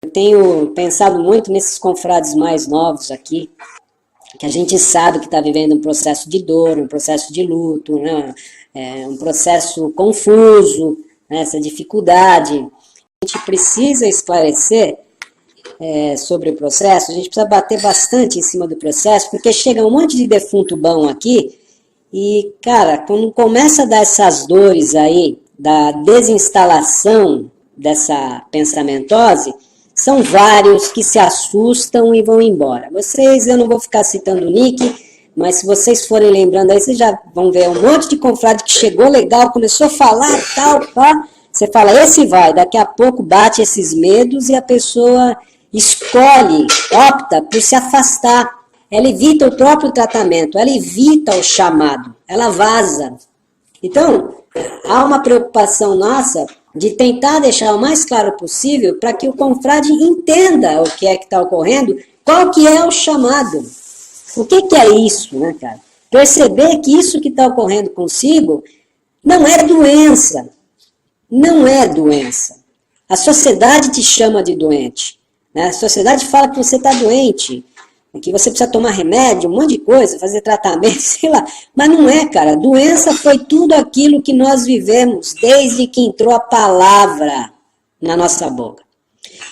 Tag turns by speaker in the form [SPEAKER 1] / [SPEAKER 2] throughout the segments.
[SPEAKER 1] Eu tenho pensado muito nesses confrades mais novos aqui, que a gente sabe que está vivendo um processo de dor, um processo de luto, né? Um processo confuso, né? Essa dificuldade. A gente precisa esclarecer sobre o processo, a gente precisa bater bastante em cima do processo, porque chega um monte de defunto bom aqui, e, cara, quando começa a dar essas dores aí, da desinstalação dessa pensamentose, são vários que se assustam e vão embora. Vocês, eu não vou ficar citando o nick, mas se vocês forem lembrando aí, vocês já vão ver um monte de confrade que chegou legal, começou a falar, tal, pá. Você fala, esse vai, daqui a pouco bate esses medos e a pessoa escolhe, opta por se afastar. Ela evita o próprio tratamento, ela evita o chamado, ela vaza. Então, há uma preocupação nossa de tentar deixar o mais claro possível para que o confrade entenda o que é que está ocorrendo, qual que é o chamado. O que é isso, né, cara? Perceber que isso que está ocorrendo consigo não é doença. Não é doença. A sociedade te chama de doente. Né? A sociedade fala que você está doente, que você precisa tomar remédio, um monte de coisa, fazer tratamento, sei lá. Mas não é, cara. Doença foi tudo aquilo que nós vivemos desde que entrou a palavra na nossa boca.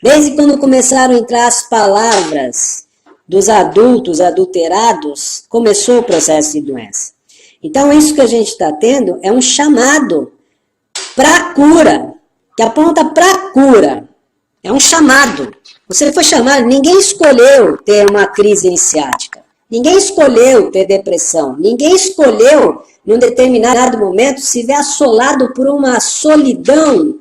[SPEAKER 1] Desde quando começaram a entrar as palavras dos adultos adulterados, começou o processo de doença. Então, isso que a gente está tendo é um chamado para a cura, que aponta para a cura. É um chamado. Você foi chamado, ninguém escolheu ter uma crise iniciática. Ninguém escolheu ter depressão. Ninguém escolheu, num determinado momento, se ver assolado por uma solidão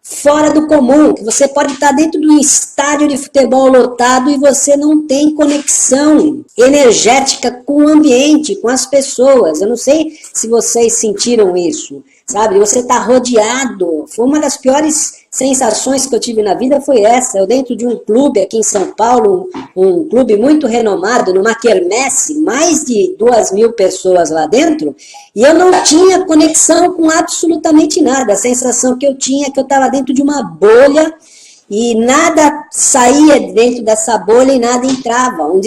[SPEAKER 1] fora do comum. Que você pode estar dentro de um estádio de futebol lotado e você não tem conexão energética com o ambiente, com as pessoas. Eu não sei se vocês sentiram isso. Sabe, você está rodeado. Foi uma das piores sensações que eu tive na vida, foi essa. Eu dentro de um clube aqui em São Paulo, um clube muito renomado, numa quermesse, mais de 2.000 pessoas lá dentro, e eu não tinha conexão com absolutamente nada. A sensação que eu tinha é que eu estava dentro de uma bolha e nada saía dentro dessa bolha e nada entrava. Um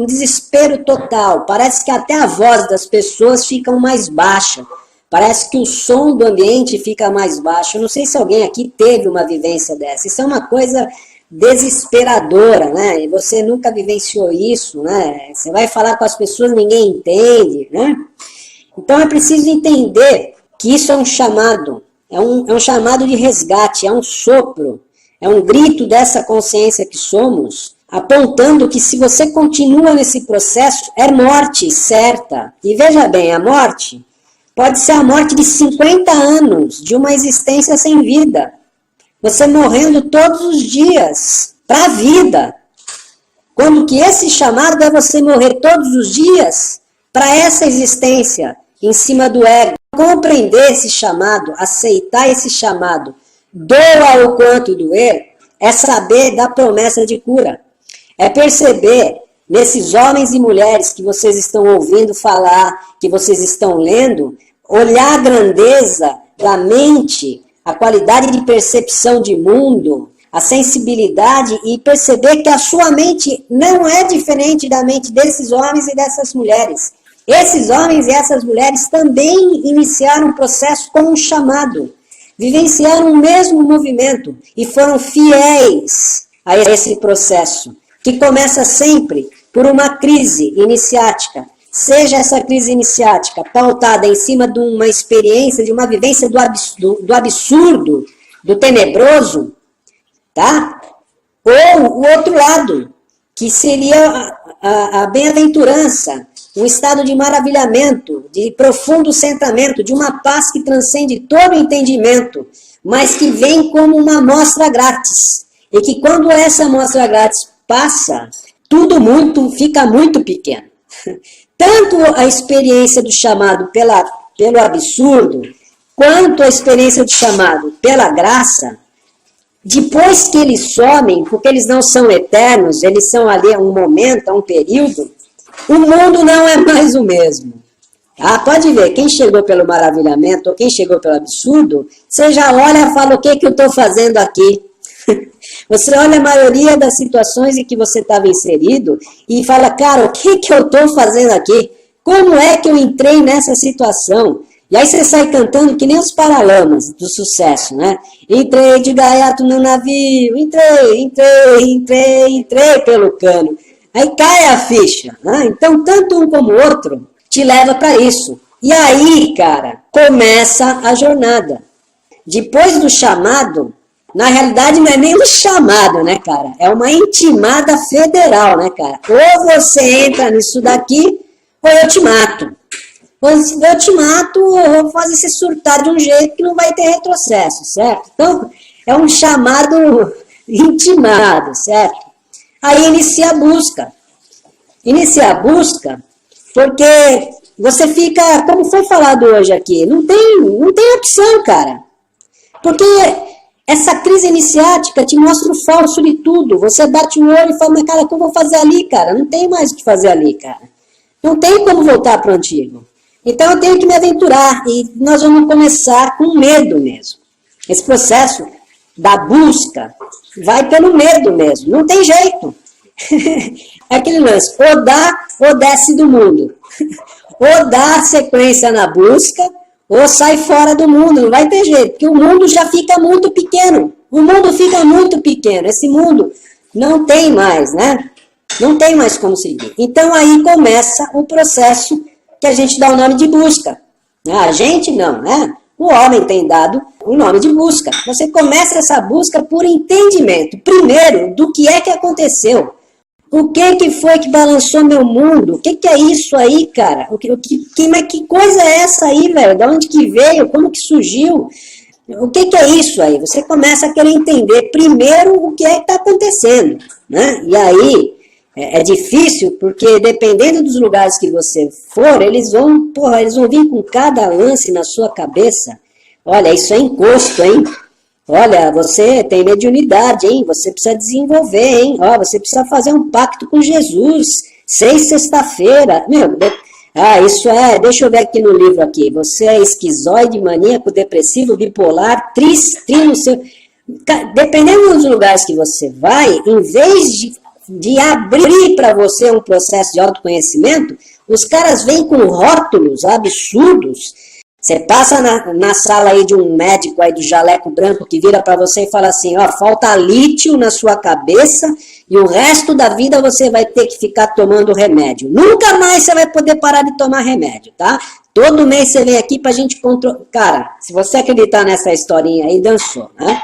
[SPEAKER 1] desespero total. Parece que até a voz das pessoas fica mais baixa. Parece que o som do ambiente fica mais baixo. Eu não sei se alguém aqui teve uma vivência dessa. Isso é uma coisa desesperadora, né? E você nunca vivenciou isso, né? Você vai falar com as pessoas, ninguém entende, né? Então é preciso entender que isso é um chamado. É um chamado de resgate, é um sopro. É um grito dessa consciência que somos, apontando que se você continua nesse processo, é morte certa. E veja bem, a morte pode ser a morte de 50 anos, de uma existência sem vida. Você morrendo todos os dias, para a vida. Quando que esse chamado é você morrer todos os dias para essa existência, em cima do ego. Compreender esse chamado, aceitar esse chamado, doa o quanto doer, é saber da promessa de cura. É perceber nesses homens e mulheres que vocês estão ouvindo falar, que vocês estão lendo, olhar a grandeza da mente, a qualidade de percepção de mundo, a sensibilidade e perceber que a sua mente não é diferente da mente desses homens e dessas mulheres. Esses homens e essas mulheres também iniciaram um processo com um chamado, vivenciaram o mesmo movimento e foram fiéis a esse processo, que começa sempre por uma crise iniciática. Seja essa crise iniciática pautada em cima de uma experiência, de uma vivência do absurdo, do tenebroso, tá? Ou o outro lado, que seria a bem-aventurança, um estado de maravilhamento, de profundo centramento, de uma paz que transcende todo o entendimento, mas que vem como uma amostra grátis. E que quando essa amostra grátis passa, tudo fica muito pequeno. Tanto a experiência do chamado pelo absurdo, quanto a experiência do chamado pela graça, depois que eles somem, porque eles não são eternos, eles são ali a um momento, a um período, o mundo não é mais o mesmo. Ah, pode ver, quem chegou pelo maravilhamento ou quem chegou pelo absurdo, você já olha e fala, o que eu estou fazendo aqui? Você olha a maioria das situações em que você estava inserido e fala, cara, o que eu estou fazendo aqui? Como é que eu entrei nessa situação? E aí você sai cantando que nem os Paralamas do Sucesso, né? Entrei de gaiato no navio, entrei pelo cano. Aí cai a ficha, né? Então, tanto um como o outro te leva para isso. E aí, cara, começa a jornada. Depois do chamado, na realidade não é nem um chamado, né, cara? É uma intimada federal, né, cara? Ou você entra nisso daqui, ou eu te mato. Eu te mato, eu vou fazer você surtar de um jeito que não vai ter retrocesso, certo? Então, é um chamado intimado, certo? Aí inicia a busca. Inicia a busca porque você fica, como foi falado hoje aqui, não tem opção, cara. Porque essa crise iniciática te mostra o falso de tudo. Você bate o olho e fala, mas cara, o que eu vou fazer ali, cara? Não tem mais o que fazer ali, cara. Não tem como voltar para o antigo. Então eu tenho que me aventurar e nós vamos começar com medo mesmo. Esse processo da busca vai pelo medo mesmo, não tem jeito. É aquele lance, ou dá ou desce do mundo. Ou dá sequência na busca, ou sai fora do mundo, não vai ter jeito, porque o mundo já fica muito pequeno. O mundo fica muito pequeno, esse mundo não tem mais, né? Não tem mais como seguir. Então aí começa o processo que a gente dá o nome de busca. A gente não, né? O homem tem dado o nome de busca. Você começa essa busca por entendimento, primeiro, do que é que aconteceu. O que foi que balançou meu mundo? O que é isso aí, cara? Que coisa é essa aí, velho? De onde que veio? Como que surgiu? O que é isso aí? Você começa a querer entender primeiro o que é que está acontecendo, né? E aí é difícil porque dependendo dos lugares que você for, eles vão vir com cada lance na sua cabeça. Olha, isso é encosto, hein? Olha, você tem mediunidade, hein? Você precisa desenvolver, hein? Ó, você precisa fazer um pacto com Jesus. 6 sexta-feira. Meu, isso é... Deixa eu ver aqui no livro aqui. Você é esquizoide, maníaco, depressivo, bipolar, no seu... Dependendo dos lugares que você vai, em vez de abrir para você um processo de autoconhecimento, os caras vêm com rótulos absurdos. Você passa na sala aí de um médico aí do jaleco branco que vira para você e fala assim, ó, falta lítio na sua cabeça e o resto da vida você vai ter que ficar tomando remédio. Nunca mais você vai poder parar de tomar remédio, tá? Todo mês você vem aqui pra gente controlar. Cara, se você acreditar nessa historinha aí, dançou, né?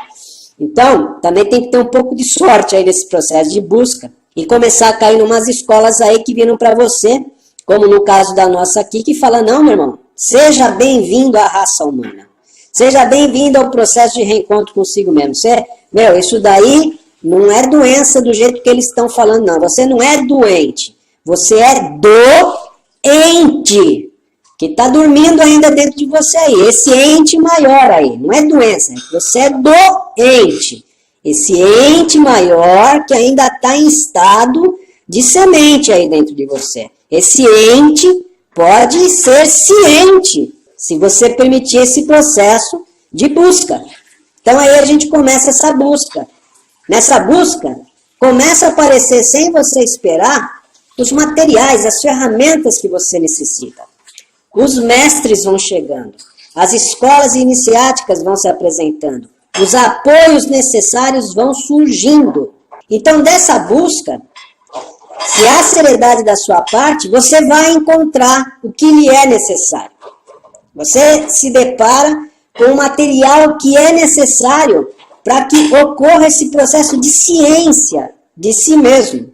[SPEAKER 1] Então, também tem que ter um pouco de sorte aí nesse processo de busca e começar a cair em umas escolas aí que viram para você, como no caso da nossa aqui, que fala, não, meu irmão, seja bem-vindo à raça humana. Seja bem-vindo ao processo de reencontro consigo mesmo. Isso daí não é doença do jeito que eles estão falando, não. Você não é doente. Você é doente. Que está dormindo ainda dentro de você aí. Esse ente maior aí. Não é doença. Você é doente. Esse ente maior que ainda está em estado de semente aí dentro de você. Esse ente pode ser ciente, se você permitir esse processo de busca. Então aí a gente começa essa busca. Nessa busca, começa a aparecer, sem você esperar, os materiais, as ferramentas que você necessita. Os mestres vão chegando, as escolas iniciáticas vão se apresentando, os apoios necessários vão surgindo. Então dessa busca, se há seriedade da sua parte, você vai encontrar o que lhe é necessário. Você se depara com o material que é necessário para que ocorra esse processo de ciência de si mesmo.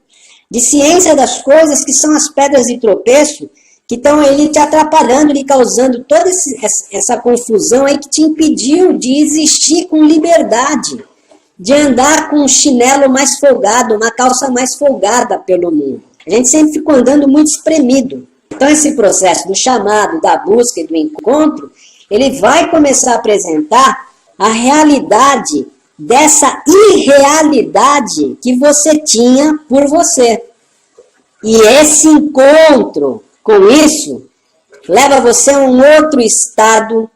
[SPEAKER 1] De ciência das coisas que são as pedras de tropeço, que estão ali te atrapalhando, lhe causando toda essa confusão aí que te impediu de existir com liberdade. De andar com um chinelo mais folgado, uma calça mais folgada pelo mundo. A gente sempre ficou andando muito espremido. Então esse processo do chamado, da busca e do encontro, ele vai começar a apresentar a realidade dessa irrealidade que você tinha por você. E esse encontro com isso leva você a um outro estado,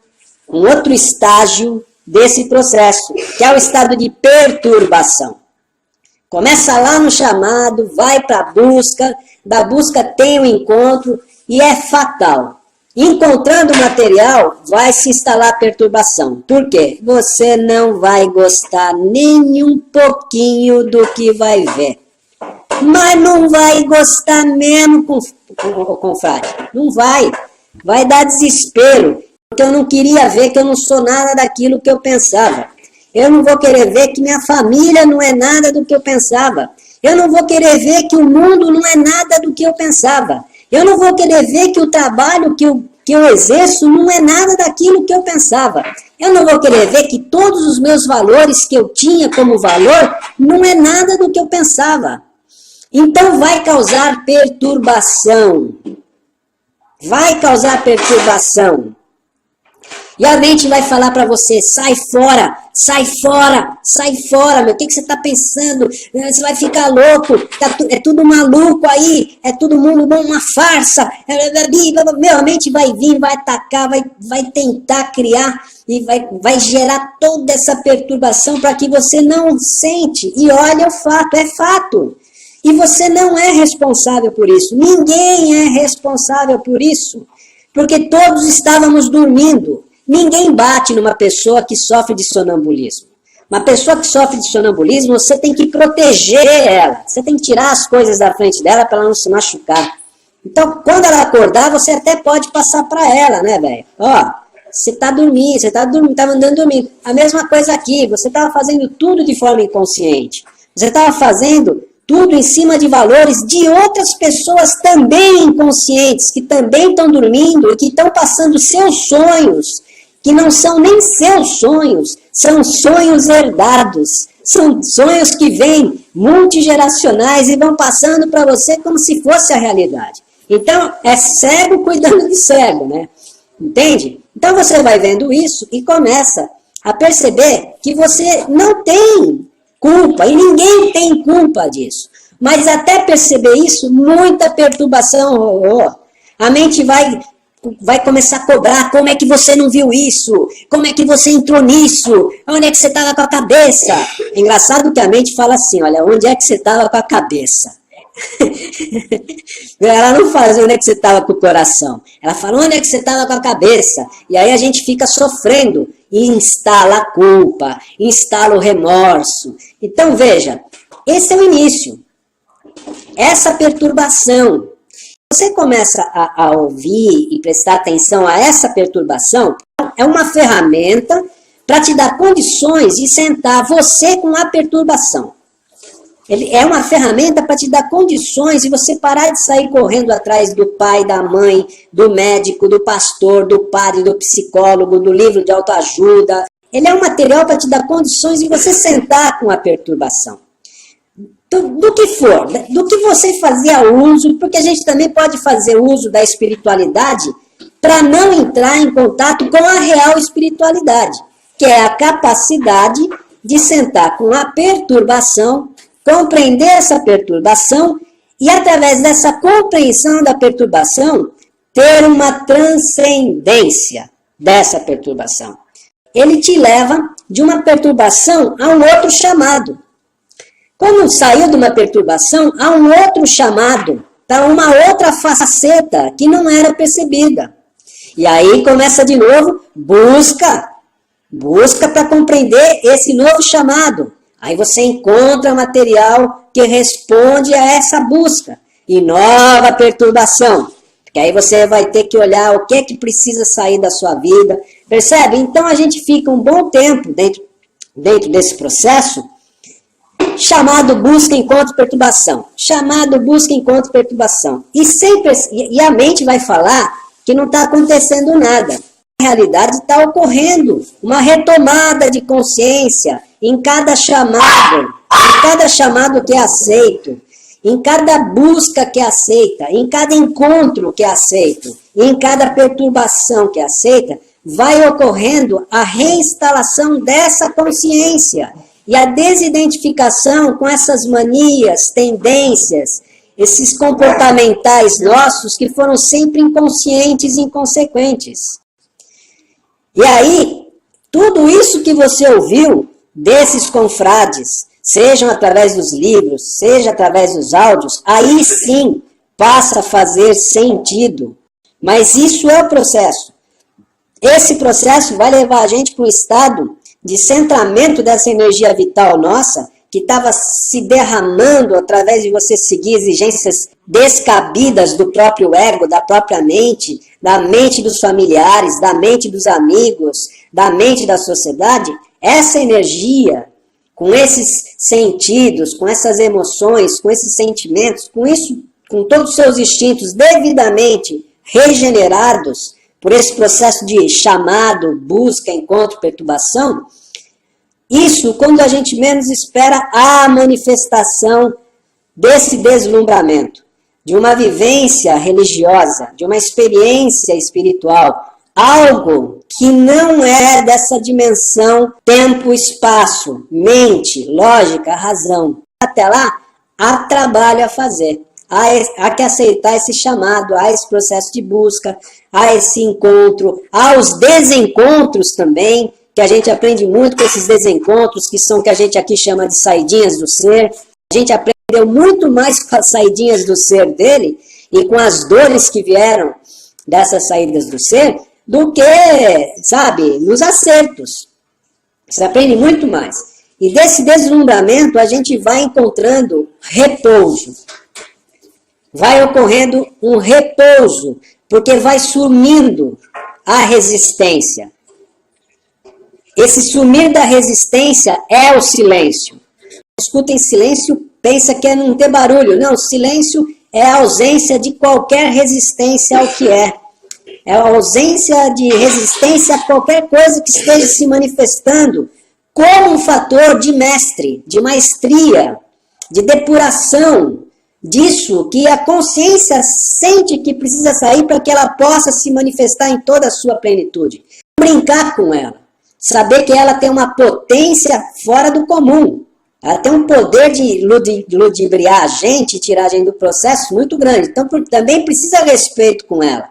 [SPEAKER 1] um outro estágio desse processo, que é o estado de perturbação. Começa lá no chamado, vai para a busca, da busca tem o encontro e é fatal. Encontrando o material, vai se instalar a perturbação. Por quê? Você não vai gostar nem um pouquinho do que vai ver. Mas não vai gostar mesmo, confrade. Não vai. Vai dar desespero. Porque eu não queria ver que eu não sou nada daquilo que eu pensava. Eu não vou querer ver que minha família não é nada do que eu pensava. Eu não vou querer ver que o mundo não é nada do que eu pensava. Eu não vou querer ver que o trabalho que eu exerço não é nada daquilo que eu pensava. Eu não vou querer ver que todos os meus valores que eu tinha como valor não é nada do que eu pensava. Então vai causar perturbação. Vai causar perturbação. E a mente vai falar para você, sai fora, sai fora, sai fora, meu, o que você está pensando? Você vai ficar louco, é tudo maluco aí, é todo mundo uma farsa. Meu, a mente vai vir, vai atacar, vai tentar criar e vai gerar toda essa perturbação para que você não sente. E olha o fato, é fato. E você não é responsável por isso, ninguém é responsável por isso, porque todos estávamos dormindo. Ninguém bate numa pessoa que sofre de sonambulismo. Uma pessoa que sofre de sonambulismo, você tem que proteger ela. Você tem que tirar as coisas da frente dela para ela não se machucar. Então, quando ela acordar, você até pode passar para ela, né, velho? Ó, você tá dormindo, estava andando dormindo. A mesma coisa aqui, você estava fazendo tudo de forma inconsciente. Você estava fazendo tudo em cima de valores de outras pessoas também inconscientes, que também estão dormindo e que estão passando seus sonhos, que não são nem seus sonhos, são sonhos herdados, são sonhos que vêm multigeracionais e vão passando para você como se fosse a realidade. Então, é cego cuidando de cego, né? Entende? Então você vai vendo isso e começa a perceber que você não tem culpa, e ninguém tem culpa disso. Mas até perceber isso, muita perturbação rolou. A mente vai começar a cobrar, como é que você não viu isso? Como é que você entrou nisso? Onde é que você estava com a cabeça? É engraçado que a mente fala assim, olha, onde é que você estava com a cabeça? Ela não fala onde é que você estava com o coração. Ela fala onde é que você estava com a cabeça. E aí a gente fica sofrendo e instala a culpa, instala o remorso. Então veja, esse é o início. Essa perturbação. Você começa a ouvir e prestar atenção a essa perturbação, é uma ferramenta para te dar condições de sentar você com a perturbação. Ele é uma ferramenta para te dar condições de você parar de sair correndo atrás do pai, da mãe, do médico, do pastor, do padre, do psicólogo, do livro de autoajuda. Ele é um material para te dar condições de você sentar com a perturbação. Do que for, do que você fazia uso, porque a gente também pode fazer uso da espiritualidade para não entrar em contato com a real espiritualidade, que é a capacidade de sentar com a perturbação, compreender essa perturbação e, através dessa compreensão da perturbação, ter uma transcendência dessa perturbação. Ele te leva de uma perturbação a um outro chamado. Quando saiu de uma perturbação, há um outro chamado, para uma outra faceta que não era percebida. E aí começa de novo, busca para compreender esse novo chamado. Aí você encontra material que responde a essa busca. E nova perturbação. Porque aí você vai ter que olhar o que é que precisa sair da sua vida. Percebe? Então a gente fica um bom tempo dentro desse processo, chamado busca, encontro, perturbação. Chamado busca, encontro, perturbação. E a mente vai falar que não está acontecendo nada. Na realidade está ocorrendo uma retomada de consciência em cada chamado que é aceito, em cada busca que é aceita, em cada encontro que é aceito, em cada perturbação que é aceita, vai ocorrendo a reinstalação dessa consciência. E a desidentificação com essas manias, tendências, esses comportamentais nossos que foram sempre inconscientes e inconsequentes. E aí, tudo isso que você ouviu desses confrades, sejam através dos livros, seja através dos áudios, aí sim passa a fazer sentido. Mas isso é o processo. Esse processo vai levar a gente para um estado de centramento dessa energia vital nossa, que estava se derramando através de você seguir exigências descabidas do próprio ego, da própria mente, da mente dos familiares, da mente dos amigos, da mente da sociedade. Essa energia, com esses sentidos, com essas emoções, com esses sentimentos, com isso, com todos os seus instintos devidamente regenerados por esse processo de chamado, busca, encontro, perturbação, isso, quando a gente menos espera, a manifestação desse deslumbramento, de uma vivência religiosa, de uma experiência espiritual, algo que não é dessa dimensão tempo, espaço, mente, lógica, razão. Até lá, há trabalho a fazer. Há que aceitar esse chamado, há esse processo de busca, há esse encontro, há os desencontros também, que a gente aprende muito com esses desencontros, que são o que a gente aqui chama de saidinhas do ser. A gente aprendeu muito mais com as saidinhas do ser dele e com as dores que vieram dessas saídas do ser, do que, sabe, nos acertos. Você aprende muito mais. E desse deslumbramento a gente vai encontrando repouso. Vai ocorrendo um repouso, porque vai sumindo a resistência. Esse sumir da resistência é o silêncio. Escuta em silêncio, pensa que é não ter barulho. Não, silêncio é a ausência de qualquer resistência ao que é. É a ausência de resistência a qualquer coisa que esteja se manifestando como um fator de mestre, de maestria, de depuração, disso que a consciência sente que precisa sair para que ela possa se manifestar em toda a sua plenitude. Brincar com ela. Saber que ela tem uma potência fora do comum. Ela tem um poder de ludibriar a gente, tirar a gente do processo muito grande. Então, também precisa respeito com ela.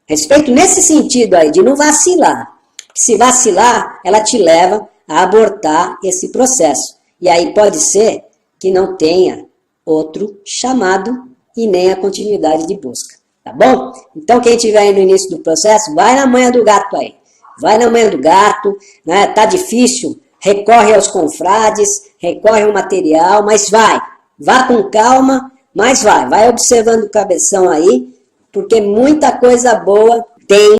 [SPEAKER 1] Respeito nesse sentido aí, de não vacilar. Se vacilar, ela te leva a abortar esse processo. E aí pode ser que não tenha outro chamado e nem a continuidade de busca. Tá bom? Então, quem estiver aí no início do processo, vai na manha do gato aí. Vai na manha do gato, né? Tá difícil, recorre aos confrades, recorre ao material, mas vai. Vá com calma, mas vai. Vai observando o cabeção aí, porque muita coisa boa tem